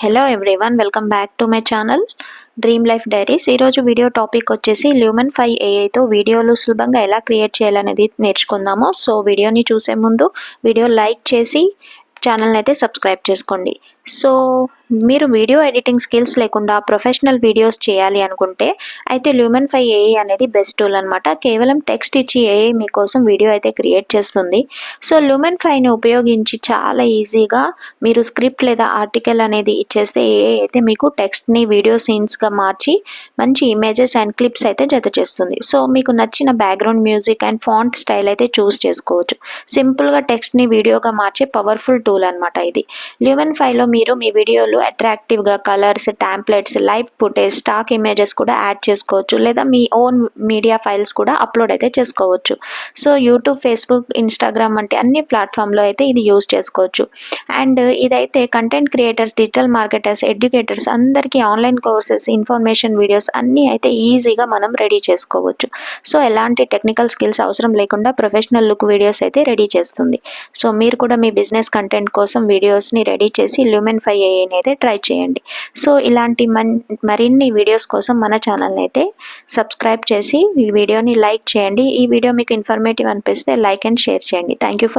Hello everyone, welcome back to my channel dream life diaries. ఈరోజు video topic వచ్చేసి lumen 5 ఏఐతో వీడియోలు సులభంగా ఎలా క్రియేట్ చేయాలనేది నేర్చుకుందాము. సో వీడియోని చూసే ముందు వీడియో లైక్ చేసి ఛానల్ని అయితే సబ్స్క్రైబ్ చేసుకోండి. సో మీరు వీడియో ఎడిటింగ్ స్కిల్స్ లేకుండా ప్రొఫెషనల్ వీడియోస్ చేయాలి అనుకుంటే అయితే ల్యూమన్ 5 ఏఐ అనేది బెస్ట్ టూల్ అనమాట. కేవలం టెక్స్ట్ ఇచ్చి ఏఐ మీకోసం వీడియో అయితే క్రియేట్ చేస్తుంది. సో ల్యూమన్ 5ని ఉపయోగించి చాలా ఈజీగా మీరు స్క్రిప్ట్ లేదా ఆర్టికల్ అనేది ఇచ్చేస్తే ఏఐ అయితే మీకు టెక్స్ట్ని వీడియో సీన్స్గా మార్చి మంచి ఇమేజెస్ అండ్ క్లిప్స్ అయితే జత చేస్తుంది. సో మీకు నచ్చిన background music and font style అయితే చూస్ చేసుకోవచ్చు. సింపుల్గా టెక్స్ట్ని వీడియోగా మార్చే పవర్ఫుల్ టూల్ అనమాట ఇది. ల్యూమన్ 5లో మీరు మీ వీడియోలో అట్రాక్టివ్గా colours, templates, live footage, stock images కూడా యాడ్ చేసుకోవచ్చు, లేదా మీ ఓన్ మీడియా ఫైల్స్ కూడా అప్లోడ్ అయితే చేసుకోవచ్చు. సో యూట్యూబ్, ఫేస్బుక్, ఇన్స్టాగ్రామ్ వంటి అన్ని ప్లాట్ఫామ్లో అయితే ఇది యూజ్ చేసుకోవచ్చు. అండ్ ఇదైతే content creators, digital marketers, educators అందరికీ ఆన్లైన్ కోర్సెస్, ఇన్ఫర్మేషన్ వీడియోస్ అన్నీ అయితే ఈజీగా మనం రెడీ చేసుకోవచ్చు. సో ఎలాంటి టెక్నికల్ స్కిల్స్ అవసరం లేకుండా ప్రొఫెషనల్ లుక్ వీడియోస్ అయితే రెడీ చేస్తుంది. సో మీరు కూడా మీ బిజినెస్ కంటెంట్ కోసం వీడియోస్ని రెడీ చేసి ల్యూమన్ 5 ఏఐని అయితే ట్రై చేయండి. సో ఇలాంటి మరిన్ని వీడియోస్ కోసం మన ఛానల్ని అయితే సబ్స్క్రైబ్ చేసి ఈ వీడియోని లైక్ చేయండి. ఈ వీడియో మీకు ఇన్ఫర్మేటివ్ అనిపిస్తే లైక్ అండ్ షేర్ చేయండి. Thank you for